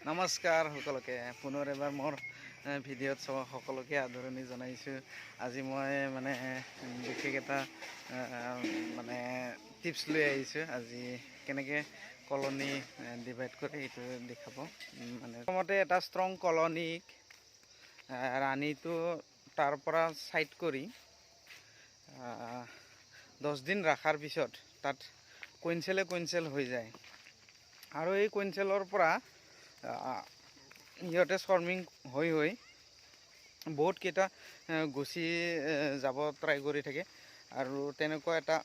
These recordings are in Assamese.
নমস্কাৰ সকলোকে পুনৰ এবাৰ মোৰ ভিডিঅ'ত সকলোকে আদৰণি জনাইছোঁ। আজি মই বিশেষ এটা টিপছ লৈ আহিছোঁ। আজি কেনেকৈ কলনি ডিভাইড কৰে এইটো দেখাব। প্ৰথমতে এটা ষ্ট্ৰং কলনিক ৰাণীটো তাৰ পৰা ছাইড কৰি 10 দিন ৰখাৰ পিছত তাত কুইনচেল হৈ যায় আৰু এই কুইনচেলৰ পৰা ইহঁতে স্বৰ্মিং হৈ বহুত কেইটা গুচি যাব ট্ৰাই কৰি থাকে আৰু তেনেকুৱা এটা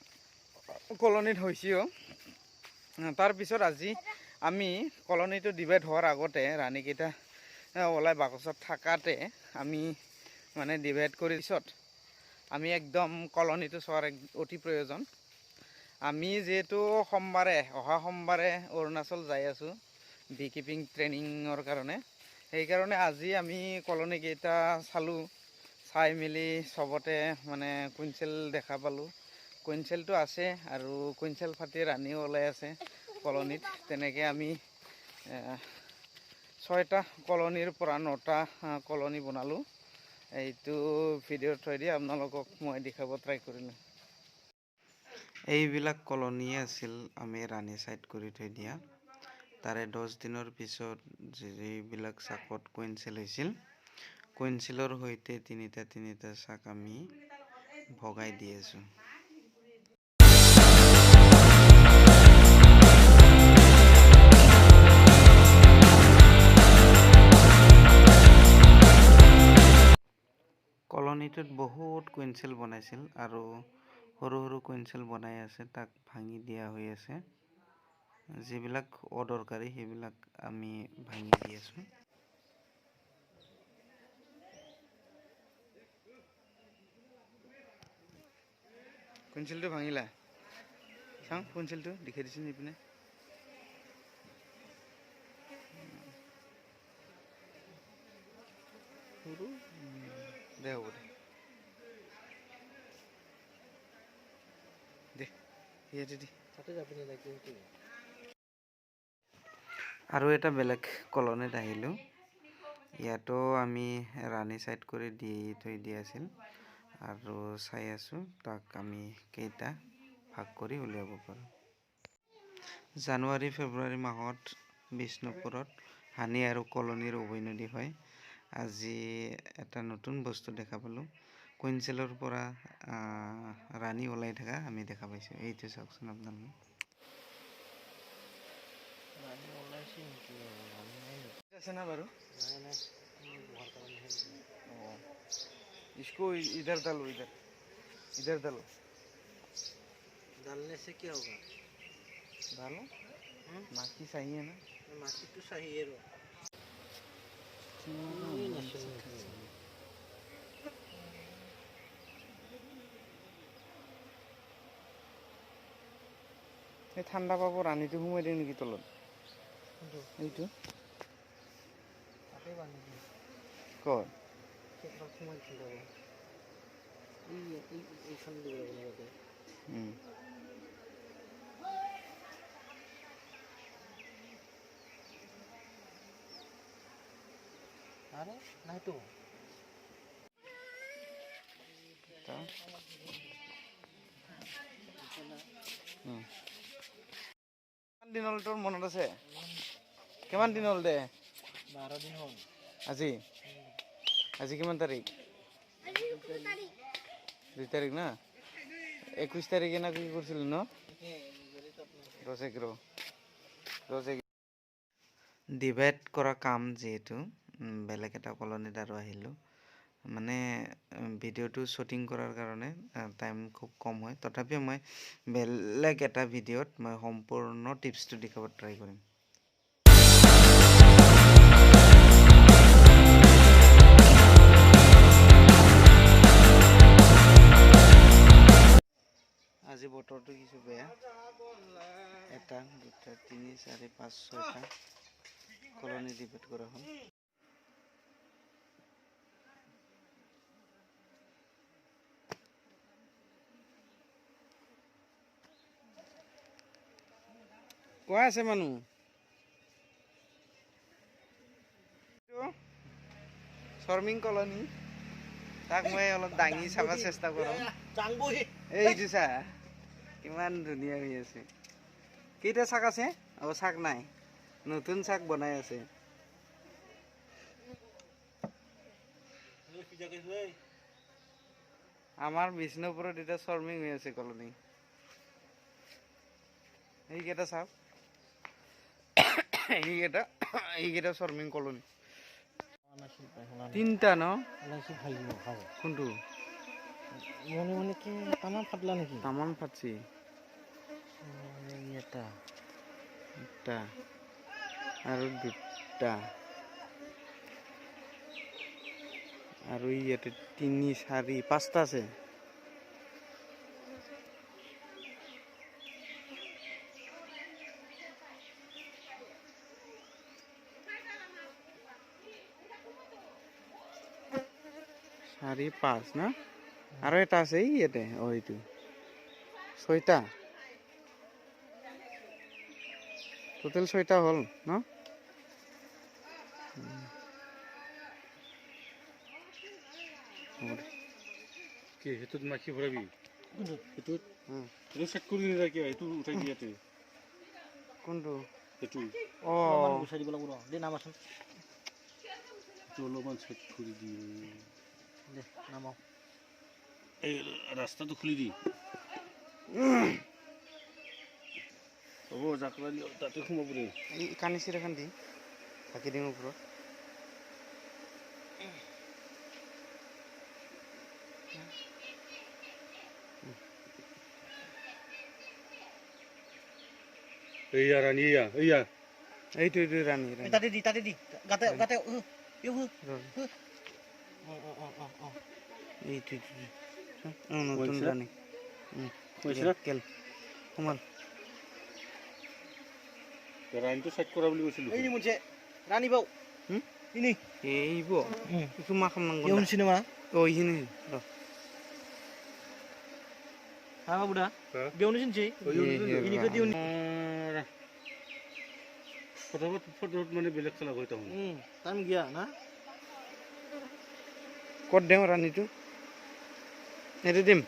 কলনিত হৈছেও। তাৰপিছত আজি আমি কলনিটো ডিভাইড হোৱাৰ আগতে ৰাণীকেইটা ওলাই বাকচত থাকাতে আমি ডিভাইড কৰি পিছত আমি একদম কলনিটো চোৱাৰ অতি প্ৰয়োজন। আমি যিহেতু অহা সোমবাৰে অৰুণাচল যাই আছোঁ বি কিপিং ট্ৰেইনিঙৰ কাৰণে, সেইকাৰণে আজি আমি কলনিকেইটা চালোঁ। চাই মেলি চবতে কুইনচেল দেখা পালোঁ। কুইনচেলটো আছে আৰু কুইনচেল ফাটি ৰাণীও ওলাই আছে কলনিত। তেনেকৈ আমি 6টা কলনিৰ পৰা 9টা কলনি বনালোঁ। এইটো ভিডিঅ'ৰ থ্ৰুৱেদি আপোনালোকক মই দেখাব ট্ৰাই কৰিলোঁ। এইবিলাক কলনিয়ে আছিল আমি ৰাণী ছাইড কৰি থৈ দিয়া। তাৰে 10 দিনৰ পিছত যিবিলাক চাকত কুইনচেল হৈছিল, কুইনচেলৰ সৈতে তিনিটা চাক আমি ভগাই দি আছোঁ। কলনিটোত বহুত কুইনচেল বনাইছিল আৰু সৰু কুইনচেল বনাই আছে, তাক ভাঙি দিয়া হৈ আছে। যিবিলাক অদৰকাৰী সেইবিলাক আমি ভাঙি দি আছোঁ। কুইনচেলটো ভাঙিলা? চাওঁ কুইনচেলটো দেখাই দিছোঁ নিপিনে। সৰু দে হ'ব দে দে আৰু এটা বেলেগ কলনিত আহিলোঁ। ইয়াতো আমি ৰাণী ছাইড কৰি দি থৈ দিয়া আছিল আৰু চাই আছোঁ তাক আমি কেইটা ভাগ কৰি উলিয়াব পাৰোঁ। জানুৱাৰী ফেব্ৰুৱাৰী মাহত বিষ্ণুপুৰত হানি আৰু কলনিৰ উভৈনদী হয়। আজি এটা নতুন বস্তু দেখা পালোঁ। কুইনচেলৰ পৰা ৰাণী ওলাই থকা আমি দেখা পাইছোঁ। এইটো চাওকচোন আপোনালোকে। আছে না বাৰু? इसको इधर डालो, इधर डालो। डालने से क्या होगा? डालो माखी चाहिए ना, माखी तो चाहिए रो। এই ঠাণ্ডা পাব ৰাণীটো সোমাই দিওঁ নেকি তলত? এইটো ক'ত? আৰে নাই তো কিমান দিন হ'ল তোৰ মনত আছে? কিমান দিন হ'ল দে? 12 দিন হ'ল। আজি কিমান তাৰিখ? 2 তাৰিখ না? 21 তাৰিখে না কি কৰিছিলোঁ ন? 10 ডিভাইড কৰা কাম যিহেতু বেলেগ এটা কলনিত আৰু আহিলোঁ। ভিডিঅ'টো শ্বুটিং কৰাৰ কাৰণে টাইম খুব কম হয়। তথাপিও মই বেলেগ এটা ভিডিঅ'ত মই সম্পূৰ্ণ টিপছটো দেখাব ট্ৰাই কৰিম। আজি বতৰটো কিছু বেয়া। 1 2 3 4 5 6টা কলনি ডিভাইড কৰা হ'ল। কোৱা আছে মানুহ? শৰ্মিং কলনী তাক মই অলপ দাঙি চাব চেষ্টা কৰোঁ চাংবহি এইটো চা কিমান ধুনীয়া হৈ আছে কেইটা শাক আছে শাক নাই নতুন শাক বনাই আছে আমাৰ বিষ্ণুপুৰত এতিয়া শৰ্মিং হৈ আছে কলনী এইকেইটা চাওক এইকেইটা শৰ্মিং কলনী তিনিটা ন কোনটো মনে মনে কি তামাম ফাটলা নেকি তামাম ফাটছি এটা এটা আৰু দুটা আৰু ইয়াতে 3 4 5টা আছে চাৰি পাঁচ না আৰু এটা আছে ইয়াতে এইটো 6টা টোটেল 6টা হ'ল ন কি হেতুত মাখি ভৰাবি হেতুত হেতু চেক কৰি নিৰা কি হেতু উঠাই দিয়াতে কোনটো হেতু গুচাই দিব লাগিব দে নামাচোন অলপমান চেক কৰি দিয়ে দে নামাও এই ৰাস্তাটো খুলি দি হ'ব জাকৰা তাতে সোমাব দে এই কানিচিৰ এখন দি ঢাকি দিম ওপৰত এইয়া ৰাণী এইয়া এইটো ৰাণী তাতে দি গাতে গাতে এইটো নতুন ৰাণী কেল সোমাল ৰাণীটো চেক কৰা বুলি কৈছিলোঁ এই মুছে রানী বাউ ini ibu itu makam nang yung sinema oh ini loh sama buda bion sini ini ke diun foto মানে বেলেগ খেলা হয় তখন time gya na kod dem ran itu itu dim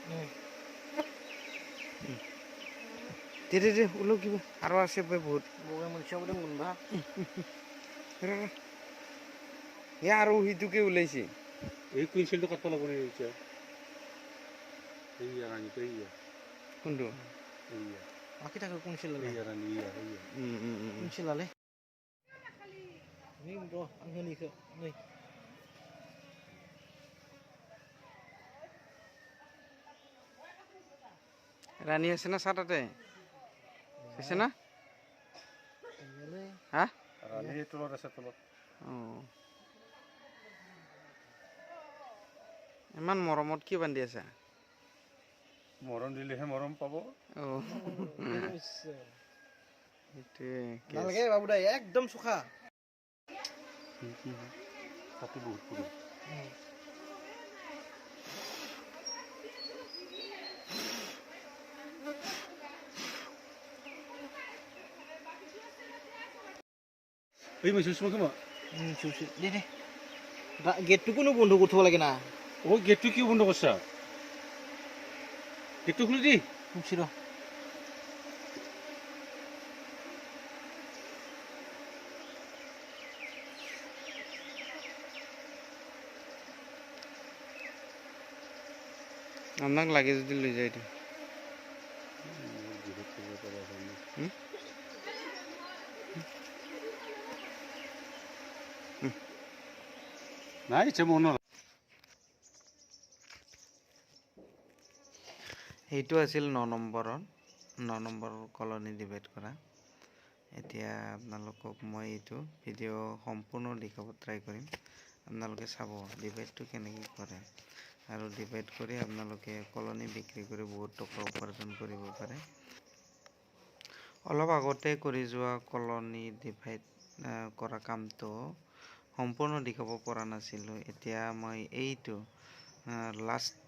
Dede ulo kiba aro ase be bahut boga manusia udah munba ya aro hituke ulaisi এই কুইন্সেলটো কাটব লাগব নে এতিয়া এইয়া রানী তো এইয়া কোনটো এইয়া aki tak kunsil lale এইয়া রানী এইয়া kunsil lale ini bro angin ke nih রানী আছে না সাটাতে আছে না হ্যাঁ রানী তলত আছে তলত ইমান মৰমত কি বান্ধি আছে মৰম দিলেহে মৰম পাব নালগে বাবু দা একদম সুখা তাতে বহুত পুরো এই মাছ সুমা কেমন সুসি দে দে গেটটুকুনো বন্ধ করতে লাগে না ও গেটটু কি বন্ধ করছা গেটটু খুলে দি খুলছি র আপোনাক লাগে যদি লৈ যায় এইটো নাই ইচ্ছে মন এইটো আছিল 9 নম্বৰ কলনী ডিভাইড কৰা এতিয়া আপোনালোকক মই এইটো ভিডিঅ' সম্পূৰ্ণ দেখাব ট্ৰাই কৰিম আপোনালোকে চাব ডিভাইডটো কেনেকৈ কৰে আৰু ডিভাইড কৰি আপোনালোকে কলনী বিক্ৰী কৰি বহুত টকা উপাৰ্জন কৰিব পাৰে অলপ আগতে কৰি যোৱা কলনী ডিভাইড কৰা কামটো সম্পূৰ্ণ দেখাব পৰা নাছিলোঁ এতিয়া মই এইটো লাষ্ট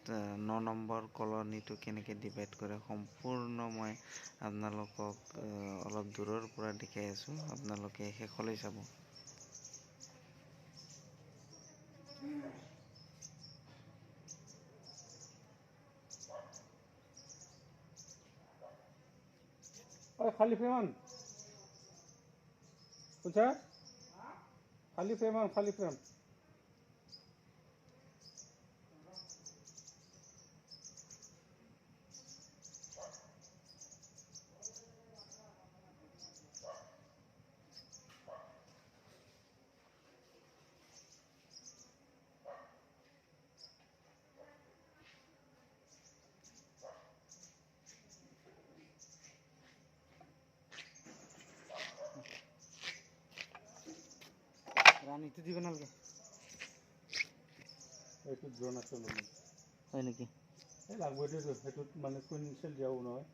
9 নম্বৰ কলনীটো কেনেকৈ ডিভাইড কৰে সম্পূৰ্ণ মই আপোনালোকক অলপ দূৰৰ পৰা দেখাই আছোঁ আপোনালোকে শেষলৈ চাব Oi, खाली फ्रेमान कुछ है खाली फ्रेमान खाली फ्रेम ৰাণীটো দিব নালাগে এইটো ড্ৰোন আছে ল'লো হয় নেকি এই লাগব এইটো সেইটোত মানে কুইনচেল দিয়াও নহয়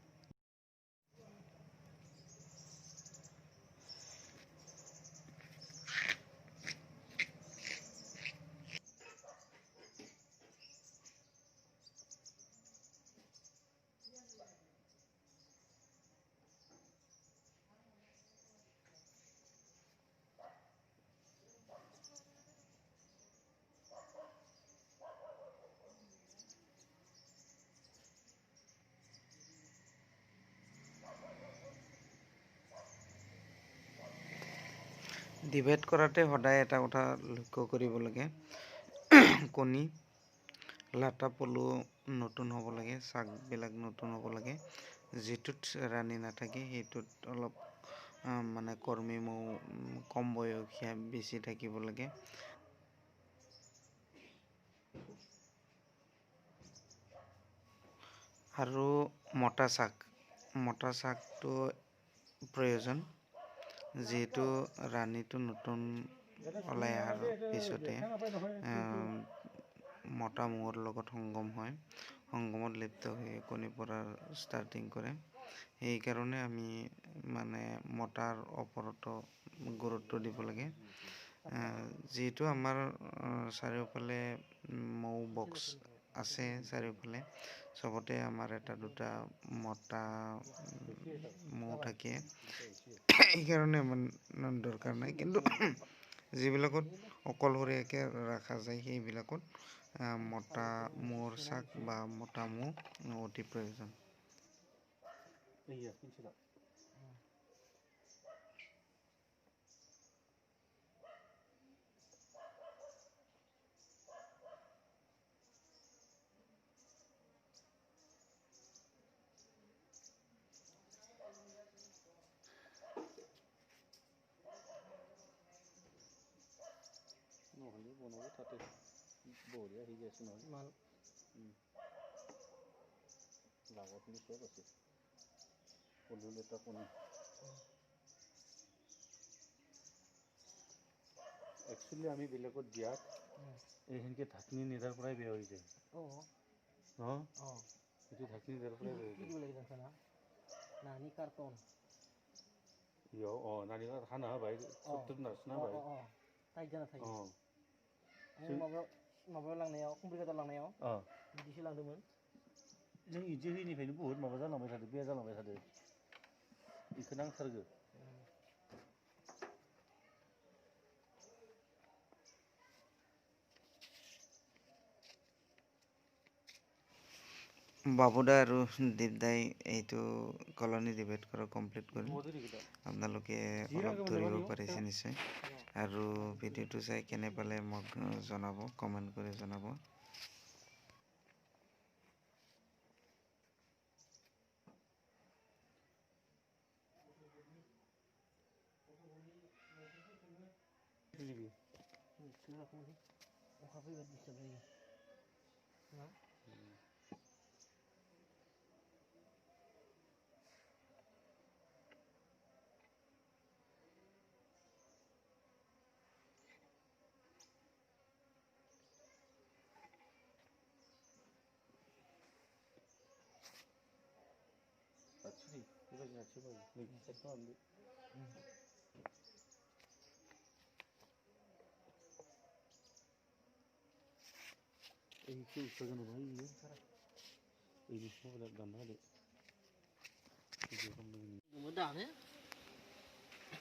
ডিবেট কৰাতে সদায় এটা কথা লক্ষ্য কৰিব লাগে কণী লাটা পলু নতুন হ'ব লাগে চাকবিলাক নতুন হ'ব লাগে যিটোত ৰাণী নাথাকে সেইটোত অলপ মানে কৰ্মী মৌ কম বয়সীয়া বেছি থাকিব লাগে আৰু মতা চাকটো প্ৰয়োজন যিহেতু ৰাণীটো নতুন ওলাই অহাৰ পিছতে মতা মৌৰ লগত সংগম হয় সংগমত লিপ্ত হৈ কণী পৰাৰ ষ্টাৰ্টিং কৰে সেইকাৰণে আমি মানে মতাৰ ওপৰতো গুৰুত্ব দিব লাগে যিহেতু আমাৰ চাৰিওফালে মৌ বক্স আছে চাৰিওফালে চবতে আমাৰ এটা দুটা মতা মৌ থাকে সেইকাৰণে ইমান দৰকাৰ নাই কিন্তু যিবিলাকত অকলশৰীয়াকৈ ৰখা যায় সেইবিলাকত মতা মৌৰ চাক বা মতা মৌ অতি প্ৰয়োজন নহ'লে বনাব তাতে বঢ়িয়া হৈ আছে নহয় মাল লাগাখিনি চব আছে পলু লেটা কণী একচুৱেলি আমি বেলেগত দিয়াত এইখিনিকে ঢাকনি নিদাৰ পৰাই বেয়া হৈ যায় এইটো ঢাকনি নিদাৰ পৰাই বেয়া হৈ যায় নানি কাৰ্টন নানি খানা ভাই সত্তৰ নাচনা ভাই टाइट जाना थायो माबायाव लांनायाव कम्पिउटार लांनायाव बिदिसो लांदोंमोन जों इदि होयिनिफ्रायनो बुहुत माबा जालांबाय थादों बेया जालांबाय थादों बेखौ नांथारगौ বাবুদা আৰু দীপদাই এইটো কলনী ডিবেট কৰা কমপ্লিট কৰিল আপোনালোকে অলপ ধৰিব পাৰিছে নিশ্চয় আৰু ভিডিঅ'টো চাই কেনে পালে মোক জনাব কমেণ্ট কৰি জনাব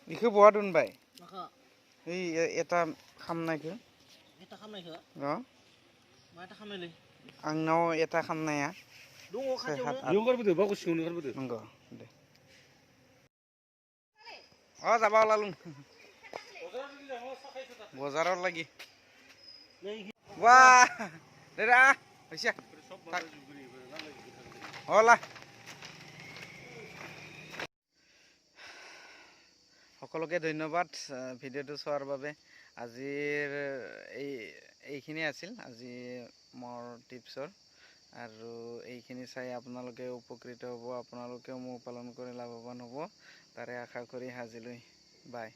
बेखौ बहा दोनबाय माखा ओइ এটা खामनायखौ अ माथा खामनायलै आंनाव एथा खामनाया दङ खाथियावनो बेयाव गारबोदो बावखौ सिङावनो गारबोदो नंगौ दे যাবা ওলালো বজাৰৰ লাগি ৱাহ দেৰা হৈছে ওলা সকলোকে ধন্যবাদ ভিডিঅ'টো চোৱাৰ বাবে আজিৰ এইখিনি আছিল আজি মোৰ টিপছৰ আৰু এইখিনি চাই আপোনালোকে উপকৃত হ'ব আপোনালোকেও মৌ পালন কৰি লাভৱান হ'ব তাৰে আশা কৰি সাজিলৈ বাই